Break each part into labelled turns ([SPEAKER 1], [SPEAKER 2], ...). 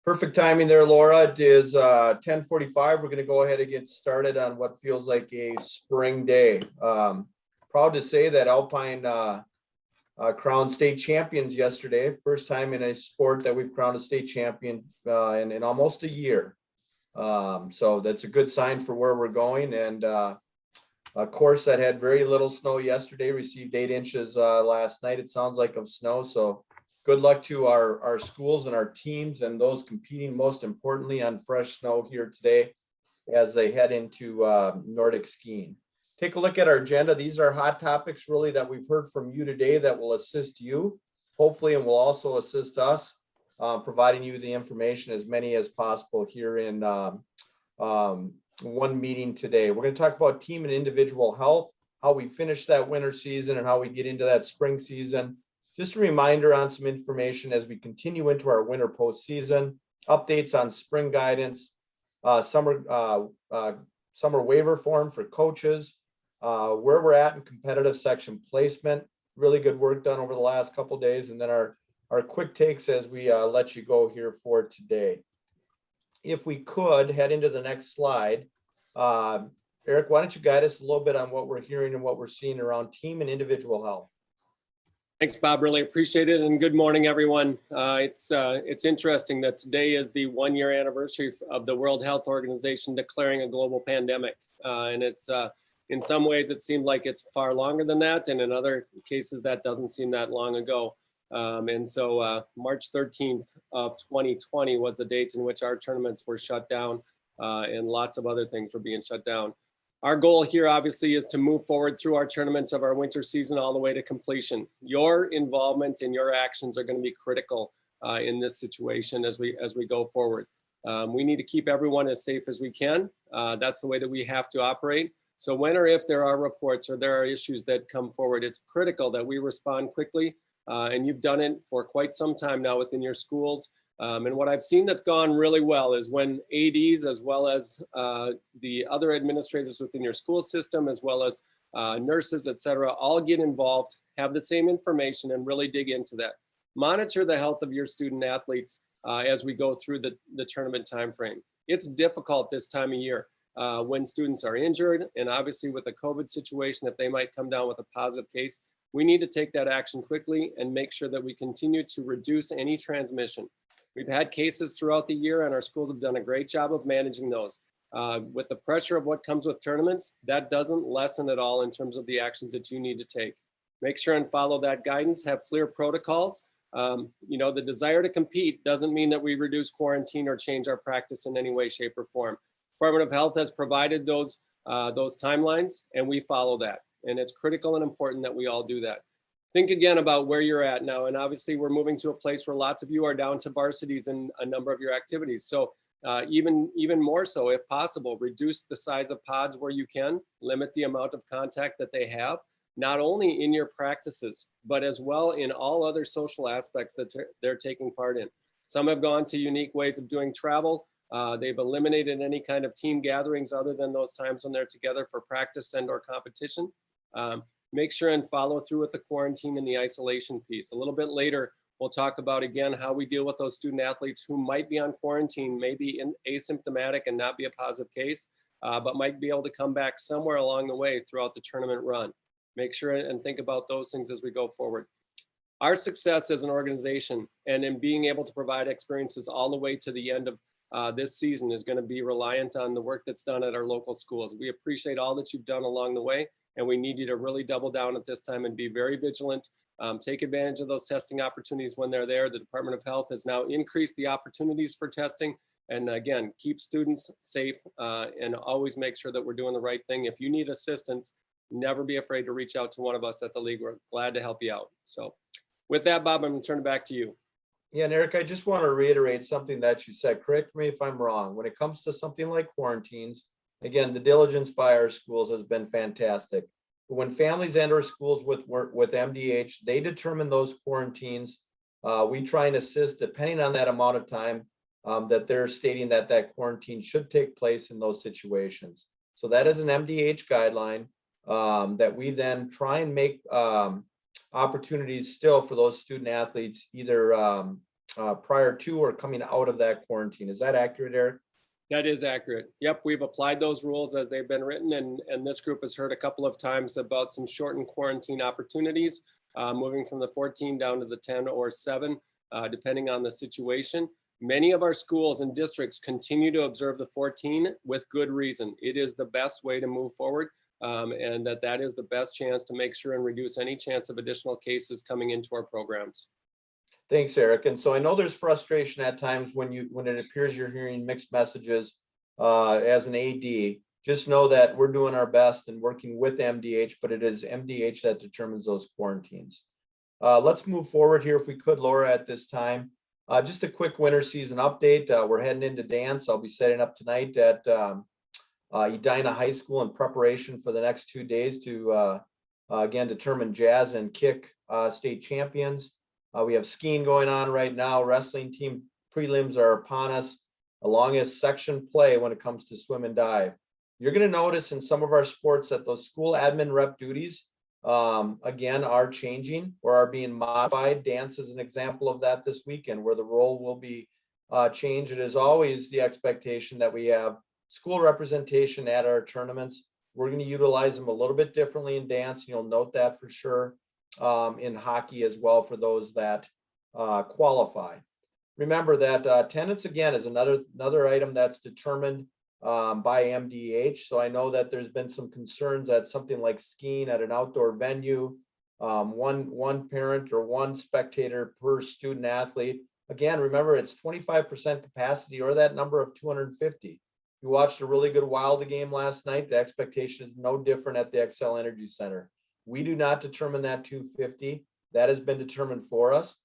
[SPEAKER 1] Perfect timing there, Laura. It is 10:45. We're going to go ahead and get started on what feels like a spring day. Proud to say that Alpine crowned state champions yesterday. First time in a sport that we've crowned a state champion in almost a year. So that's a good sign for where we're going. And a course that had very little snow yesterday received 8 inches last night, it sounds like, of snow. So good luck to our schools and our teams and those competing, most importantly, on fresh snow here today as they head into Nordic skiing. Take a look at our agenda. These are hot topics really that we've heard from you today that will assist you, hopefully, and will also assist us, providing you the information, as many as possible here in one meeting today. We're going to talk about team and individual health, how we finish that winter season and how we get into that spring season. Just a reminder on some information as we continue into our winter postseason, updates on spring guidance, summer waiver form for coaches, where we're at in competitive section placement. Really good work done over the last couple of days, and then our quick takes as we let you go here for today. If we could head into the next slide, Eric, why don't you guide us a little bit on what we're hearing and what we're seeing around team and individual health?
[SPEAKER 2] Thanks, Bob. Really appreciate it. And good morning, everyone. It's interesting that today is the 1-year anniversary of the World Health Organization declaring a global pandemic. And it's in some ways, it seemed like it's far longer than that. And in other cases, that doesn't seem that long ago. And so March 13th of 2020 was the date in which our tournaments were shut down and lots of other things were being shut down. Our goal here obviously is to move forward through our tournaments of our winter season all the way to completion. Your involvement and your actions are going to be critical in this situation as we go forward. We need to keep everyone as safe as we can. That's the way that we have to operate. So when or if there are reports or there are issues that come forward, it's critical that we respond quickly. And you've done it for quite some time now within your schools. And what I've seen that's gone really well is when ADs, as well as the other administrators within your school system, as well as nurses, et cetera, all get involved, have the same information, and really dig into that. Monitor the health of your student athletes as we go through the tournament timeframe. It's difficult this time of year when students are injured, and obviously with the COVID situation, if they might come down with a positive case, we need to take that action quickly and make sure that we continue to reduce any transmission. We've had cases throughout the year and our schools have done a great job of managing those. With the pressure of what comes with tournaments, that doesn't lessen at all in terms of the actions that you need to take. Make sure and follow that guidance, have clear protocols. The desire to compete doesn't mean that we reduce quarantine or change our practice in any way, shape, or form. Department of Health has provided those timelines and we follow that. And it's critical and important that we all do that. Think again about where you're at now. And obviously we're moving to a place where lots of you are down to varsities in a number of your activities. So even more so, if possible, reduce the size of pods where you can, limit the amount of contact that they have, not only in your practices, but as well in all other social aspects that they're taking part in. Some have gone to unique ways of doing travel. They've eliminated any kind of team gatherings other than those times when they're together for practice and or competition. Make sure and follow through with the quarantine and the isolation piece. A little bit later, we'll talk about again how we deal with those student athletes who might be on quarantine, maybe asymptomatic and not be a positive case, but might be able to come back somewhere along the way throughout the tournament run. Make sure and think about those things as we go forward. Our success as an organization and in being able to provide experiences all the way to the end of this season is going to be reliant on the work that's done at our local schools. We appreciate all that you've done along the way, and we need you to really double down at this time and be very vigilant. Take advantage of those testing opportunities when they're there. The Department of Health has now increased the opportunities for testing. And again, keep students safe and always make sure that we're doing the right thing. If you need assistance, never be afraid to reach out to one of us at the league. We're glad to help you out. So with that, Bob, I'm going to turn it back to you.
[SPEAKER 1] Yeah, and Eric, I just want to reiterate something that you said. Correct me if I'm wrong. When it comes to something like quarantines, again, the diligence by our schools has been fantastic. But when families enter schools with MDH, they determine those quarantines. We try and assist depending on that amount of time that they're stating that quarantine should take place in those situations. So that is an MDH guideline that we then try and make opportunities still for those student athletes either prior to or coming out of that quarantine. Is that accurate, Eric?
[SPEAKER 2] That is accurate. Yep, we've applied those rules as they've been written, and this group has heard a couple of times about some shortened quarantine opportunities, moving from the 14 down to the 10 or 7, depending on the situation. Many of our schools and districts continue to observe the 14 with good reason. It is the best way to move forward, and that is the best chance to make sure and reduce any chance of additional cases coming into our programs.
[SPEAKER 1] Thanks, Eric. And so I know there's frustration at times when it appears you're hearing mixed messages as an AD. Just know that we're doing our best and working with MDH, but it is MDH that determines those quarantines. Let's move forward here if we could, Laura, at this time. Just a quick winter season update. We're heading into dance. I'll be setting up tonight at Edina High School in preparation for the next 2 days to again determine jazz and kick state champions. We have skiing going on right now. Wrestling team prelims are upon us, along as section play when it comes to swim and dive. You're going to notice in some of our sports that those school admin rep duties, again, are changing or are being modified. Dance is an example of that this weekend, where the role will be changed. It is always the expectation that we have school representation at our tournaments. We're going to utilize them a little bit differently in dance. You'll note that for sure. In hockey as well for those that qualify. Remember that attendance again is another item that's determined by MDH. So I know that there's been some concerns that something like skiing at an outdoor venue, one parent or one spectator per student athlete. Again, remember it's 25% capacity or that number of 250. You watched a really good Wilder game last night. The expectation is no different at the Xcel Energy Center. We do not determine that 250. That has been determined for us.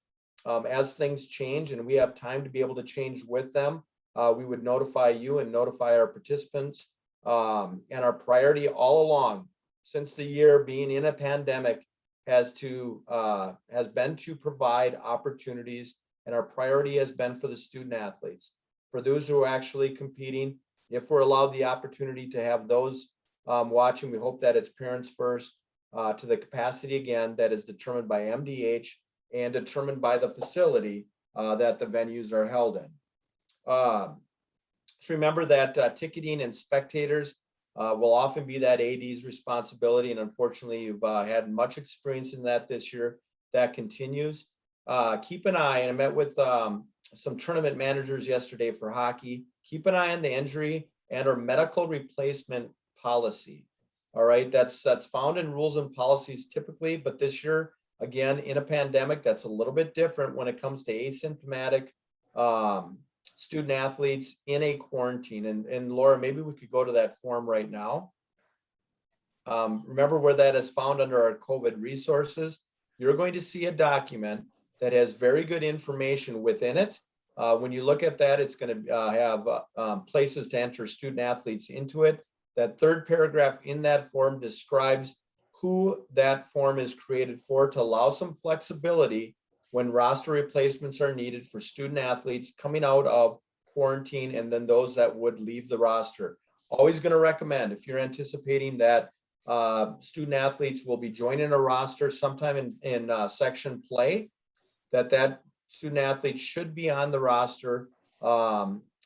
[SPEAKER 1] As things change and we have time to be able to change with them, we would notify you and notify our participants. And our priority all along, since the year being in a pandemic, has been to provide opportunities, and our priority has been for the student athletes. For those who are actually competing, if we're allowed the opportunity to have those watching, we hope that it's parents first. To the capacity again that is determined by MDH and determined by the facility that the venues are held in. So remember that ticketing and spectators will often be that AD's responsibility, and unfortunately you've had much experience in that this year. That continues. Keep an eye, and I met with some tournament managers yesterday for hockey. Keep an eye on the injury and or medical replacement policy. All right, that's found in rules and policies typically, but this year, again, in a pandemic, that's a little bit different when it comes to asymptomatic student athletes in a quarantine. And Laura, maybe we could go to that form right now. Remember where that is found under our COVID resources. You're going to see a document that has very good information within it. When you look at that, it's going to have places to enter student athletes into it. That third paragraph in that form describes who that form is created for, to allow some flexibility when roster replacements are needed for student athletes coming out of quarantine and then those that would leave the roster. Always going to recommend, if you're anticipating that student athletes will be joining a roster sometime in section play, that student athlete should be on the roster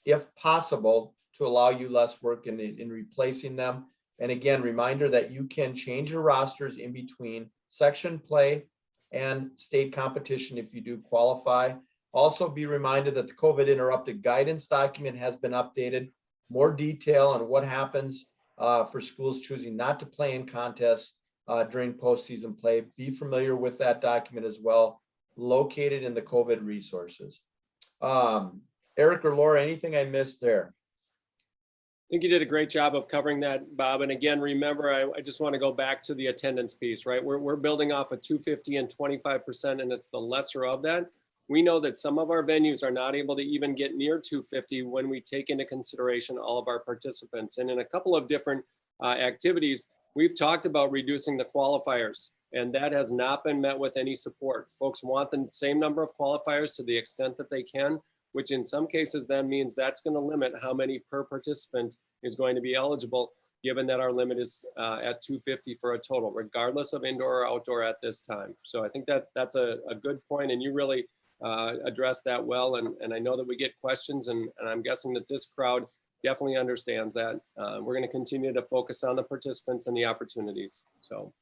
[SPEAKER 1] if possible, to allow you less work in replacing them. And again, reminder that you can change your rosters in between section play and state competition if you do qualify. Also be reminded that the COVID interrupted guidance document has been updated. More detail on what happens for schools choosing not to play in contests during postseason play. Be familiar with that document as well, located in the COVID resources. Eric or Laura, anything I missed there?
[SPEAKER 2] I think you did a great job of covering that, Bob. And again, remember, I just want to go back to the attendance piece, right? We're building off of 250 and 25%, and it's the lesser of that. We know that some of our venues are not able to even get near 250 when we take into consideration all of our participants. And in a couple of different activities, we've talked about reducing the qualifiers, and that has not been met with any support. Folks want the same number of qualifiers to the extent that they can, which in some cases then means that's going to limit how many per participant is going to be eligible, given that our limit is at 250 for a total, regardless of indoor or outdoor at this time. So I think that's a good point, and you really addressed that well. And I know that we get questions, and I'm guessing that this crowd definitely understands that. We're going to continue to focus on the participants and the opportunities. So.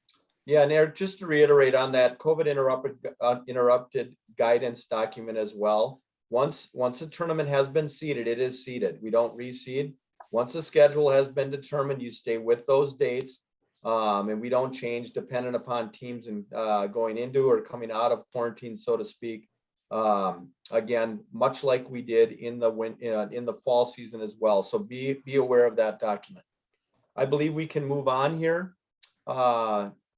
[SPEAKER 1] Yeah, and Eric, just to reiterate on that COVID interrupted guidance document as well. Once a tournament has been seeded, it is seeded. We don't reseed. Once the schedule has been determined, you stay with those dates, and we don't change dependent upon teams and going into or coming out of quarantine, so to speak. Again, much like we did in the fall season as well. So be aware of that document. I believe we can move on here.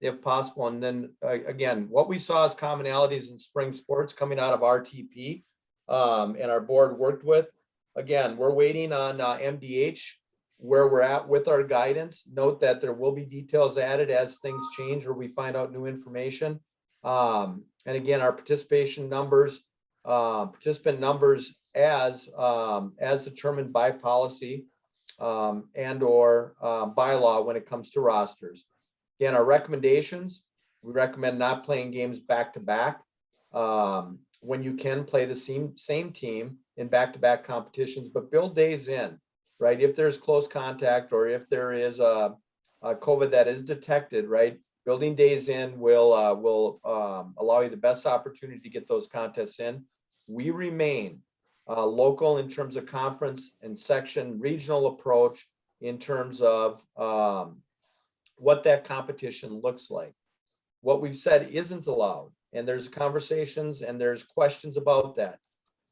[SPEAKER 1] If possible. And then again, what we saw as commonalities in spring sports coming out of RTP and our board worked with. Again, we're waiting on MDH where we're at with our guidance. Note that there will be details added as things change or we find out new information. And again, our participant numbers as determined by policy and or bylaw when it comes to rosters. Again, our recommendations, we recommend not playing games back to back. When you can play the same team in back-to-back competitions, but build days in, right? If there's close contact or if there is a COVID that is detected, right? Building days in will allow you the best opportunity to get those contests in. We remain local in terms of conference and section, regional approach in terms of what that competition looks like. What we've said isn't allowed, and there's conversations and there's questions about that.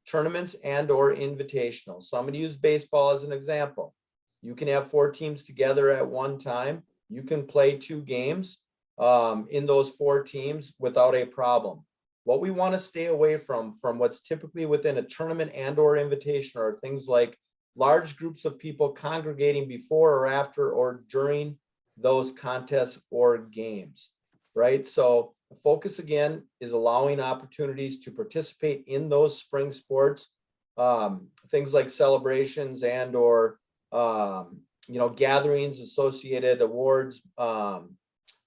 [SPEAKER 1] Tournaments and or invitational. So I'm going to use baseball as an example. You can have 4 teams together at one time. You can play 2 games in those 4 teams without a problem. What we want to stay away from what's typically within a tournament and or invitation are things like large groups of people congregating before or after or during those contests or games, right? So the focus again is allowing opportunities to participate in those spring sports, things like celebrations and or gatherings, associated awards,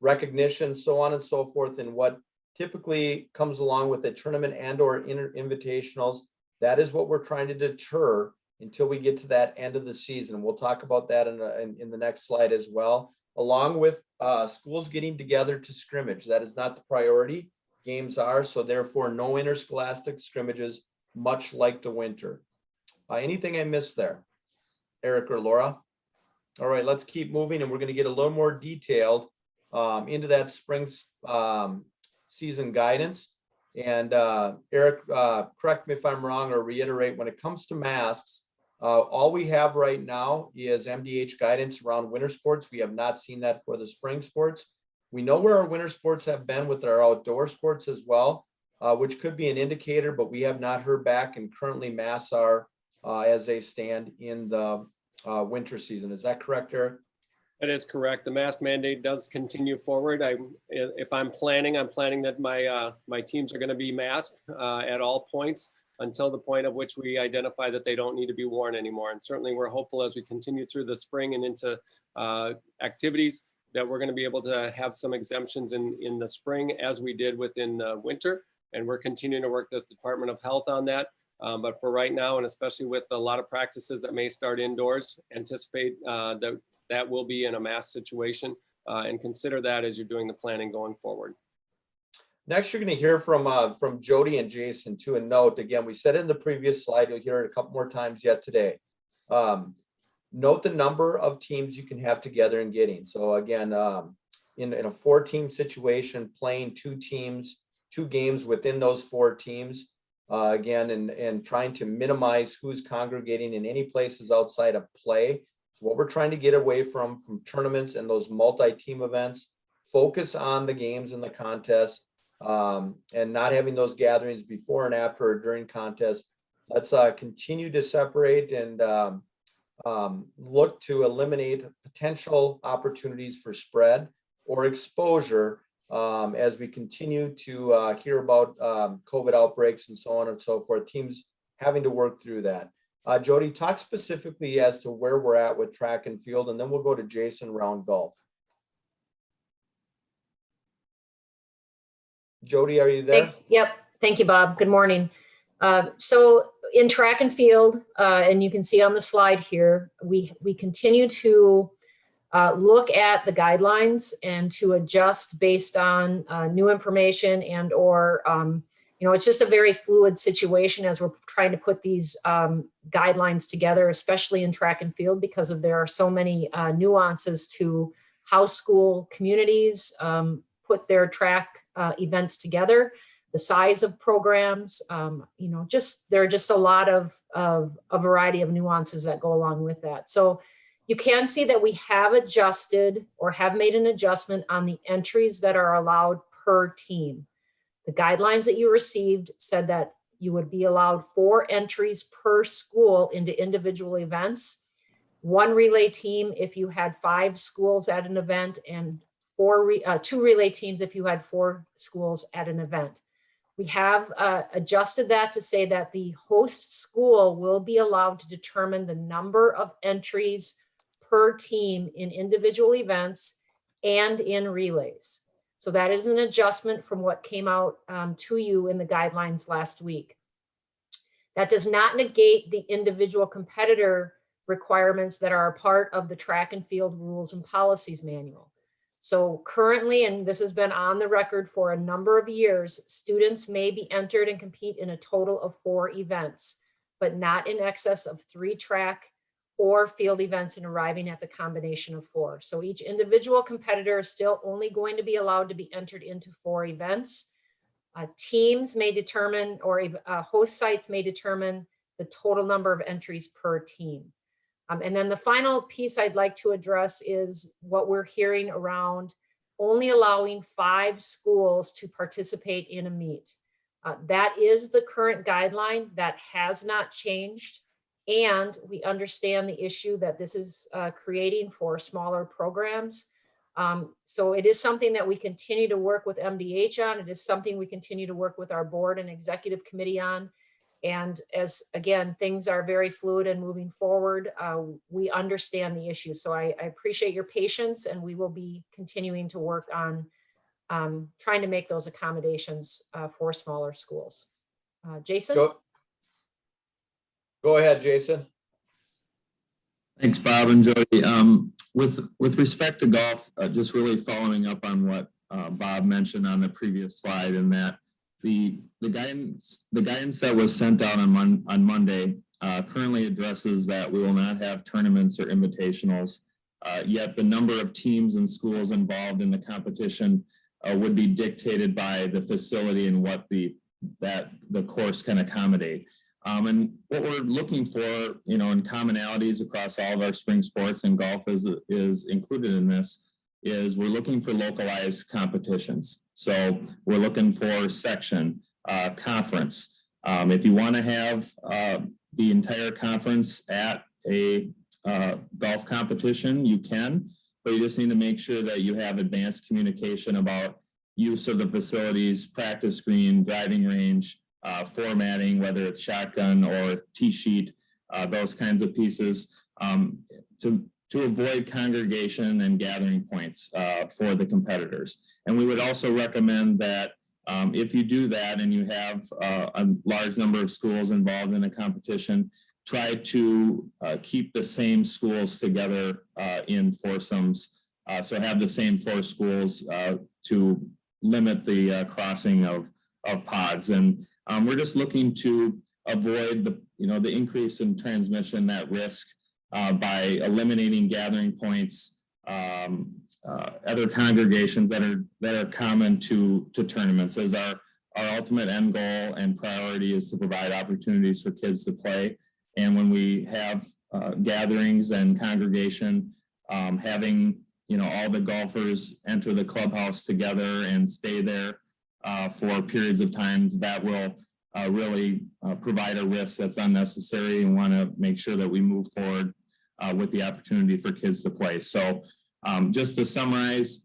[SPEAKER 1] recognition, so on and so forth, and what typically comes along with a tournament and or invitationals. That is what we're trying to deter until we get to that end of the season. We'll talk about that in the next slide as well. Along with schools getting together to scrimmage. That is not the priority. Games are, so therefore no interscholastic scrimmages, much like the winter. Anything I missed there, Eric or Laura? All right, let's keep moving, and we're going to get a little more detailed into that spring season guidance. And Eric, correct me if I'm wrong or reiterate, when it comes to masks, all we have right now is MDH guidance around winter sports. We have not seen that for the spring sports. We know where our winter sports have been with our outdoor sports as well, which could be an indicator, but we have not heard back, and currently masks are as they stand in the winter season. Is that correct, Eric?
[SPEAKER 2] That is correct. The mask mandate does continue forward. If I'm planning that my teams are going to be masked at all points until the point of which we identify that they don't need to be worn anymore. And certainly we're hopeful as we continue through the spring and into activities that we're going to be able to have some exemptions in the spring as we did within the winter. And we're continuing to work with the Department of Health on that. But for right now, and especially with a lot of practices that may start indoors, anticipate that will be in a mask situation, and consider that as you're doing the planning going forward.
[SPEAKER 1] Next, you're going to hear from Jody and Jason too. And note, again, we said in the previous slide, you'll hear it a couple more times yet today. Note the number of teams you can have together and getting. So again, in a 4-team situation, playing 2 games within those 4 teams, again, and trying to minimize who's congregating in any places outside of play. So what we're trying to get away from tournaments and those multi-team events, focus on the games and the contests, and not having those gatherings before and after or during contests. Let's continue to separate and look to eliminate potential opportunities for spread or exposure as we continue to hear about COVID outbreaks and so on and so forth, teams having to work through that. Jody, talk specifically as to where we're at with track and field, and then we'll go to Jason around golf. Jody, are you there?
[SPEAKER 3] Thanks. Yep. Thank you, Bob. Good morning. So in track and field, and you can see on the slide here, we continue to look at the guidelines and to adjust based on new information and or, it's just a very fluid situation as we're trying to put these guidelines together, especially in track and field, because there are so many nuances to how school communities put their track events together, the size of programs, there are just a lot of a variety of nuances that go along with that. So you can see that we have adjusted or have made an adjustment on the entries that are allowed per team. The guidelines that you received said that you would be allowed 4 entries per school into individual events, 1 relay team if you had 5 schools at an event, and 2 relay teams if you had 4 schools at an event. We have adjusted that to say that the host school will be allowed to determine the number of entries per team in individual events and in relays. So that is an adjustment from what came out to you in the guidelines last week. That does not negate the individual competitor requirements that are a part of the track and field rules and policies manual. So currently, and this has been on the record for a number of years, students may be entered and compete in a total of 4 events, but not in excess of 3 track or field events and arriving at the combination of 4. So each individual competitor is still only going to be allowed to be entered into 4 events. Teams may determine, or host sites may determine the total number of entries per team. And then the final piece I'd like to address is what we're hearing around only allowing 5 schools to participate in a meet. That is the current guideline. That has not changed. And we understand the issue that this is creating for smaller programs. So it is something that we continue to work with MDH on. It is something we continue to work with our board and executive committee on. And as, again, things are very fluid and moving forward, we understand the issue. So I appreciate your patience, and we will be continuing to work on trying to make those accommodations for smaller schools. Jason?
[SPEAKER 1] Go ahead, Jason.
[SPEAKER 4] Thanks, Bob and Jody. With respect to golf, just really following up on what Bob mentioned on the previous slide, and that the guidance that was sent out on Monday currently addresses that we will not have tournaments or invitationals. Yet the number of teams and schools involved in the competition would be dictated by the facility and what the course can accommodate. And what we're looking for, in commonalities across all of our spring sports, and golf is included in this, is we're looking for localized competitions. So we're looking for section, conference. If you want to have the entire conference at a golf competition, you can, but you just need to make sure that you have advanced communication about use of the facilities, practice green, driving range, formatting, whether it's shotgun or tee sheet, those kinds of pieces, to avoid congregation and gathering points for the competitors. And we would also recommend that if you do that and you have a large number of schools involved in a competition, try to keep the same schools together in foursomes. So have the same 4 schools to limit the crossing of pods. And we're just looking to avoid the increase in transmission, that risk, by eliminating gathering points, other congregations that are common to tournaments. As our ultimate end goal and priority is to provide opportunities for kids to play. And when we have gatherings and congregation, having all the golfers enter the clubhouse together and stay there for periods of time, that will really provide a risk that's unnecessary, and want to make sure that we move forward with the opportunity for kids to play. So just to summarize,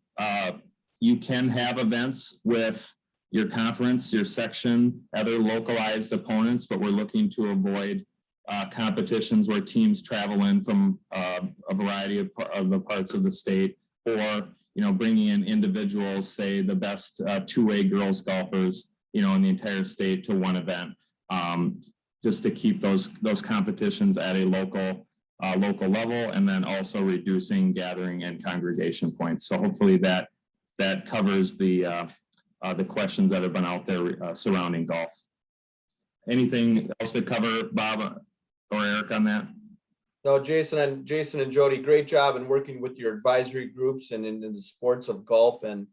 [SPEAKER 4] you can have events with your conference, your section, other localized opponents, but we're looking to avoid competitions where teams travel in from a variety of the parts of the state, or bringing in individuals, say the best two-way girls golfers in the entire state to one event. just to keep those competitions at a local level, and then also reducing gathering and congregation points. So hopefully that covers the questions that have been out there surrounding golf. Anything else to cover, Bob or Eric, on that?
[SPEAKER 1] No, Jason and Jody, great job in working with your advisory groups and in the sports of golf and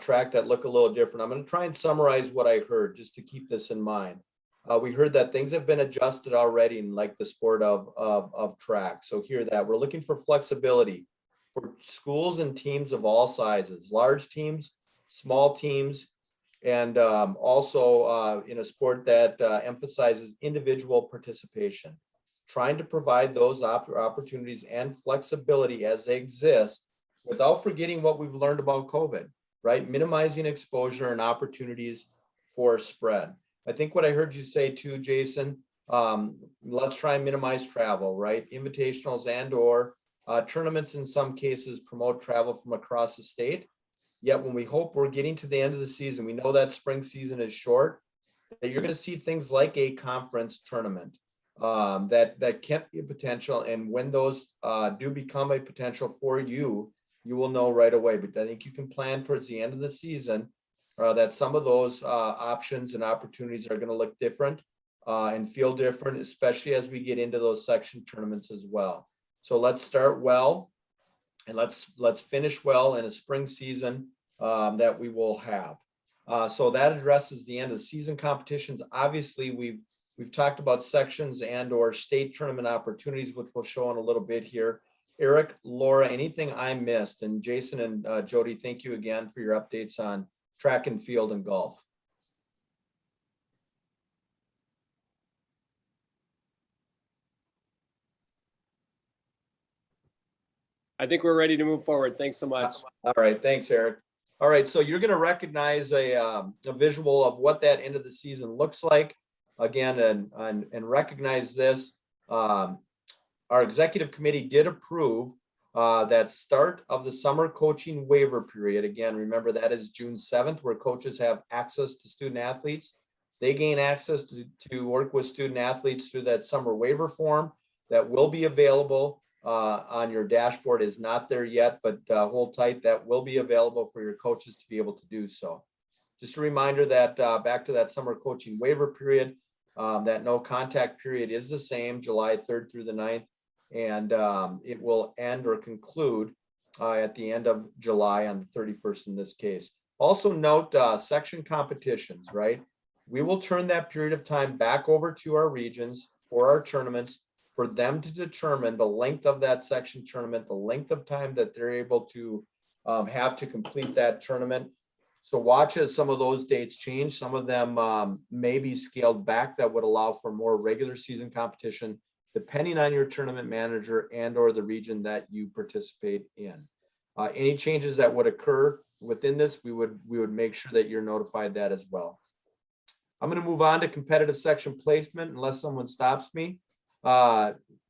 [SPEAKER 1] track that look a little different. I'm going to try and summarize what I heard just to keep this in mind. We heard that things have been adjusted already in like the sport of track. So hear that. We're looking for flexibility for schools and teams of all sizes, large teams, small teams, and also in a sport that emphasizes individual participation. Trying to provide those opportunities and flexibility as they exist without forgetting what we've learned about COVID, right? Minimizing exposure and opportunities for spread. I think what I heard you say too, Jason, let's try and minimize travel, right? Invitationals and or tournaments in some cases promote travel from across the state. Yet when we hope we're getting to the end of the season, we know that spring season is short, that you're going to see things like a conference tournament that can't be a potential. And when those do become a potential for you, you will know right away. But I think you can plan towards the end of the season that some of those options and opportunities are going to look different and feel different, especially as we get into those section tournaments as well. So let's start well and let's finish well in a spring season that we will have. So that addresses the end of the season competitions. Obviously, we've talked about sections and or state tournament opportunities, which we'll show in a little bit here. Eric, Laura, anything I missed? And Jason and Jody, thank you again for your updates on track and field and golf.
[SPEAKER 2] I think we're ready to move forward. Thanks so much.
[SPEAKER 1] All right, thanks, Eric. All right, so you're going to recognize a visual of what that end of the season looks like. Again, and recognize this. Our executive committee did approve that start of the summer coaching waiver period. Again, remember that is June 7th, where coaches have access to student athletes. They gain access to work with student athletes through that summer waiver form that will be available on your dashboard. Is not there yet, but hold tight. That will be available for your coaches to be able to do so. Just a reminder that back to that summer coaching waiver period, that no contact period is the same, July 3rd through the 9th, and it will end or conclude at the end of July on the 31st in this case. Also note section competitions, right? We will turn that period of time back over to our regions for our tournaments for them to determine the length of that section tournament, the length of time that they're able to have to complete that tournament. So watch as some of those dates change. Some of them may be scaled back that would allow for more regular season competition, depending on your tournament manager and or the region that you participate in. Any changes that would occur within this, we would make sure that you're notified that as well. I'm going to move on to competitive section placement unless someone stops me.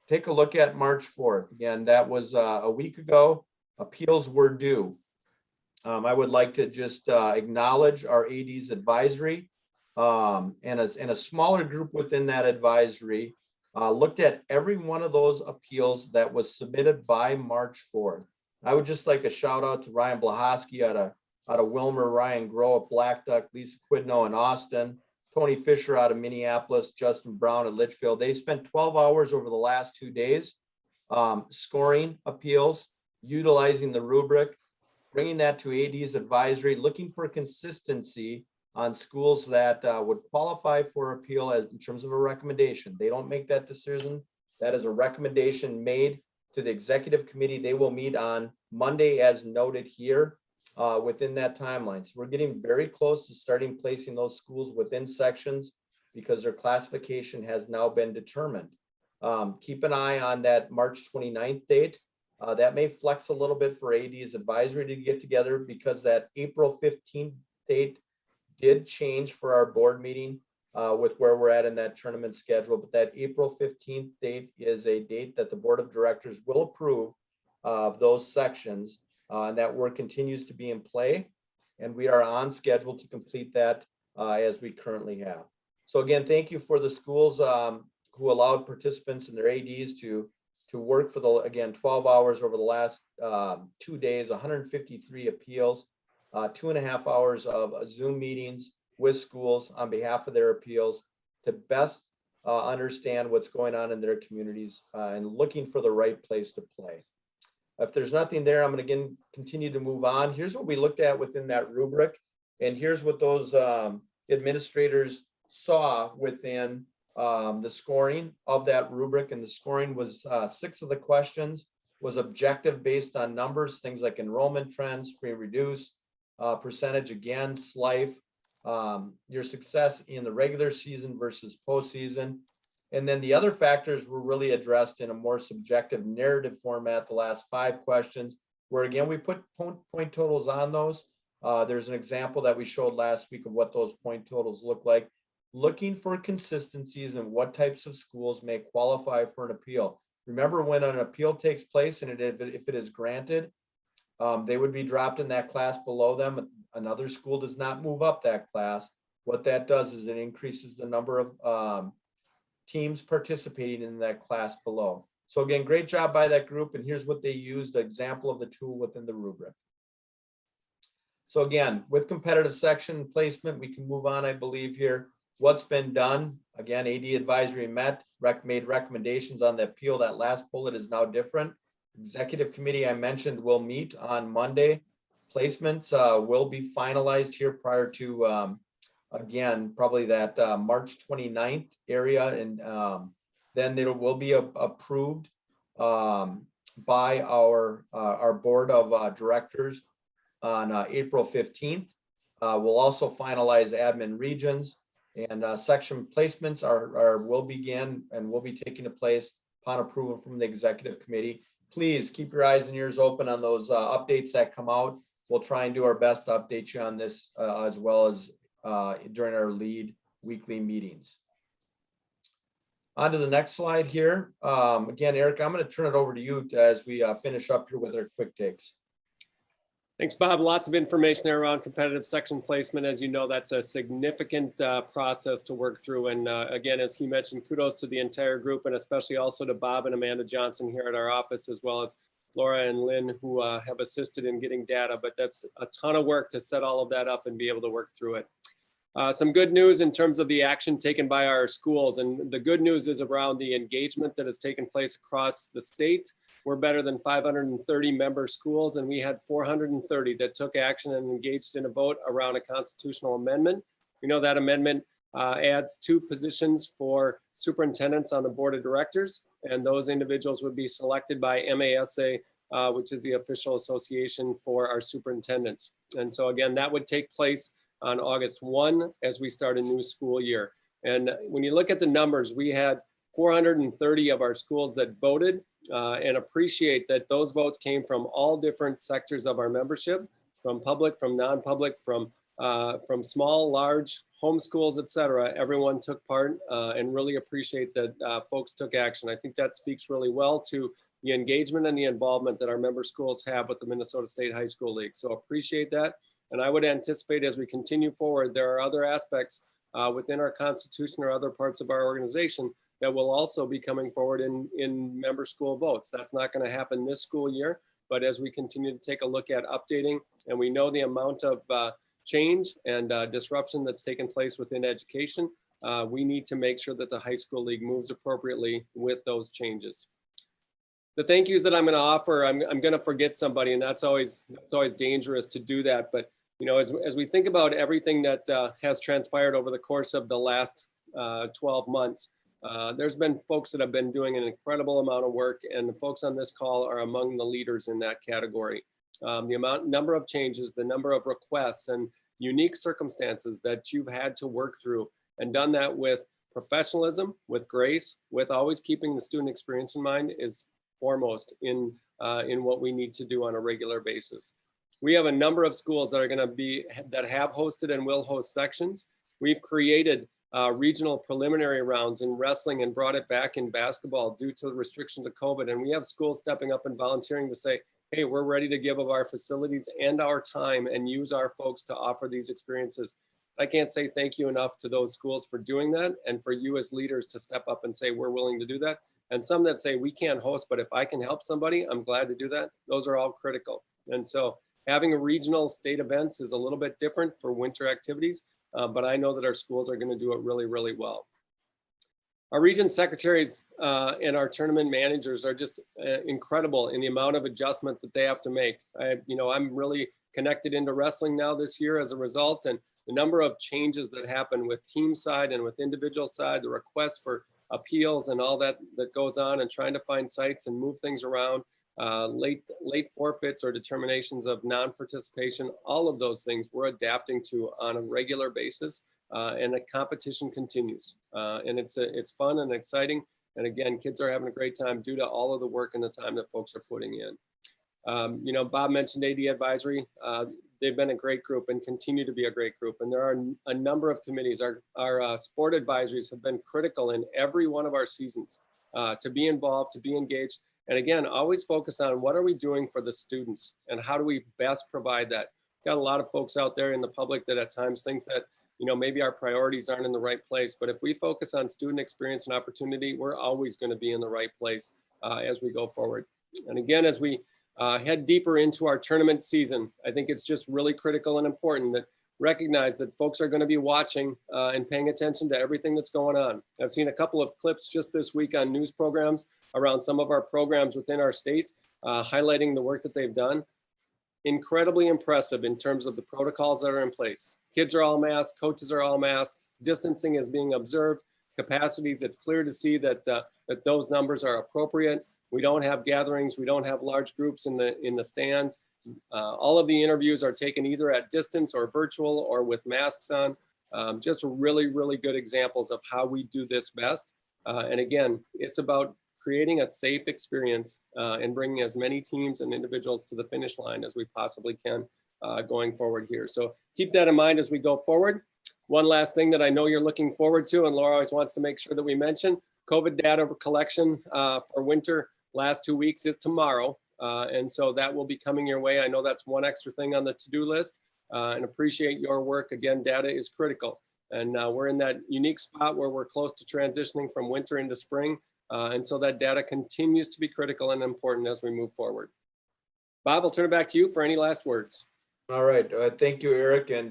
[SPEAKER 1] Take a look at March 4th. Again, that was a week ago. Appeals were due. I would like to just acknowledge our AD's advisory and a smaller group within that advisory looked at every one of those appeals that was submitted by March 4th. I would just like a shout out to Ryan Blahoski out of Wilmer, Ryan Groh at Black Duck, Lisa Quidno in Austin, Tony Fisher out of Minneapolis, Justin Brown at Litchfield. They spent 12 hours over the last 2 days scoring appeals, utilizing the rubric, bringing that to AD's advisory, looking for consistency on schools that would qualify for appeal as in terms of a recommendation. They don't make that decision. That is a recommendation made to the executive committee. They will meet on Monday as noted here within that timeline. So we're getting very close to starting placing those schools within sections because their classification has now been determined. Keep an eye on that March 29th date. That may flex a little bit for AD's advisory to get together because that April 15th date did change for our board meeting with where we're at in that tournament schedule. But that April 15th date is a date that the board of directors will approve of those sections. And that work continues to be in play. And we are on schedule to complete that as we currently have. So again, thank you for the schools who allowed participants and their ADs to work for the, again, 12 hours over the last 2 days, 153 appeals, 2.5 hours of Zoom meetings with schools on behalf of their appeals to best understand what's going on in their communities and looking for the right place to play. If there's nothing there, I'm going to again continue to move on. Here's what we looked at within that rubric, and here's what those administrators saw within the scoring of that rubric. And the scoring was 6 of the questions was objective based on numbers, things like enrollment trends, free and reduced, percentage again, SLIFE, your success in the regular season versus postseason. And then the other factors were really addressed in a more subjective narrative format, the last 5 questions, where again, we put point totals on those. There's an example that we showed last week of what those point totals look like, looking for consistencies in what types of schools may qualify for an appeal. Remember, when an appeal takes place and if it is granted, they would be dropped in that class below them. Another school does not move up that class. What that does is it increases the number of teams participating in that class below. So again, great job by that group. And here's what they used, an example of the tool within the rubric. So again, with competitive section placement, we can move on, I believe here. What's been done? Again, AD advisory made recommendations on the appeal. That last bullet is now different. Executive committee I mentioned will meet on Monday. Placements will be finalized here prior to again, probably that March 29th area, and then it will be approved by our board of directors on April 15th. We'll also finalize admin regions, and section placements will begin and will be taking place upon approval from the executive committee. Please keep your eyes and ears open on those updates that come out. We'll try and do our best to update you on this as well as during our lead weekly meetings. On to the next slide here. Again, Eric, I'm going to turn it over to you as we finish up here with our quick takes.
[SPEAKER 2] Thanks, Bob. Lots of information there around competitive section placement. As you know, that's a significant process to work through. And again, as he mentioned, kudos to the entire group, and especially also to Bob and Amanda Johnson here at our office, as well as Laura and Lynn, who have assisted in getting data. But that's a ton of work to set all of that up and be able to work through it. Some good news in terms of the action taken by our schools. And the good news is around the engagement that has taken place across the state. We're better than 530 member schools, and we had 430 that took action and engaged in a vote around a constitutional amendment. We know that amendment adds 2 positions for superintendents on the board of directors, and those individuals would be selected by MASA, which is the official association for our superintendents. And so again, that would take place on August 1 as we start a new school year. And when you look at the numbers, we had 430 of our schools that voted, and appreciate that those votes came from all different sectors of our membership, from public, from non-public, from small, large, homeschools, et cetera. Everyone took part, and really appreciate that folks took action. I think that speaks really well to the engagement and the involvement that our member schools have with the Minnesota State High School League. So appreciate that. And I would anticipate as we continue forward, there are other aspects within our constitution or other parts of our organization that will also be coming forward in member school votes. That's not going to happen this school year, but as we continue to take a look at updating, and we know the amount of change and disruption that's taken place within education, we need to make sure that the high school league moves appropriately with those changes. The thank yous that I'm going to offer, I'm going to forget somebody, and that's always dangerous to do that. But you know, as we think about everything that has transpired over the course of the last 12 months, there's been folks that have been doing an incredible amount of work, and the folks on this call are among the leaders in that category. The number of changes, the number of requests and unique circumstances that you've had to work through, and done that with professionalism, with grace, with always keeping the student experience in mind, is foremost in what we need to do on a regular basis. We have a number of schools that are going to that have hosted and will host sections. We've created regional preliminary rounds in wrestling and brought it back in basketball due to the restrictions of COVID. And we have schools stepping up and volunteering to say, hey, we're ready to give of our facilities and our time and use our folks to offer these experiences. I can't say thank you enough to those schools for doing that, and for you as leaders to step up and say, we're willing to do that. And some that say we can't host, but if I can help somebody, I'm glad to do that. Those are all critical. And so having a regional state events is a little bit different for winter activities, but I know that our schools are going to do it really, really well. Our region secretaries and our tournament managers are just incredible in the amount of adjustment that they have to make. I'm really connected into wrestling now this year as a result, and the number of changes that happen with team side and with individual side, the requests for appeals and all that goes on, and trying to find sites and move things around, late forfeits or determinations of non-participation, all of those things we're adapting to on a regular basis. And the competition continues, and it's fun and exciting. And again, kids are having a great time due to all of the work and the time that folks are putting in. Bob mentioned AD Advisory. They've been a great group and continue to be a great group. And there are a number of committees. Our sport advisories have been critical in every one of our seasons to be involved, to be engaged. And again, always focus on what are we doing for the students and how do we best provide that. Got a lot of folks out there in the public that at times think that maybe our priorities aren't in the right place, but if we focus on student experience and opportunity, we're always going to be in the right place as we go forward. And again, as we head deeper into our tournament season, I think it's just really critical and important that recognize that folks are going to be watching and paying attention to everything that's going on. I've seen a couple of clips just this week on news programs around some of our programs within our state, highlighting the work that they've done. Incredibly impressive in terms of the protocols that are in place. Kids are all masked, coaches are all masked, distancing is being observed, capacities, it's clear to see that those numbers are appropriate. We don't have gatherings, we don't have large groups in the stands. All of the interviews are taken either at distance or virtual or with masks on. Just really, really good examples of how we do this best. And again, it's about creating a safe experience and bringing as many teams and individuals to the finish line as we possibly can going forward here. So keep that in mind as we go forward. One last thing that I know you're looking forward to, and Laura always wants to make sure that we mention, COVID data collection for winter last 2 weeks is tomorrow. And so that will be coming your way. I know that's one extra thing on the to-do list and appreciate your work. Again, data is critical. And we're in that unique spot where we're close to transitioning from winter into spring. And so that data continues to be critical and important as we move forward. Bob, I'll turn it back to you for any last words.
[SPEAKER 1] All right. Thank you, Eric, and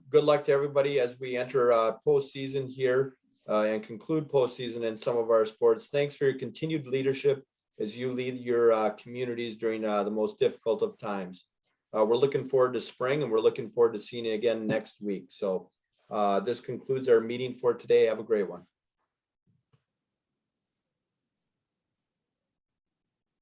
[SPEAKER 1] good luck to everybody as we enter postseason here and conclude postseason in some of our sports. Thanks for your continued leadership as you lead your communities during the most difficult of times. We're looking forward to spring, and we're looking forward to seeing you again next week. So this concludes our meeting for today. Have a great one.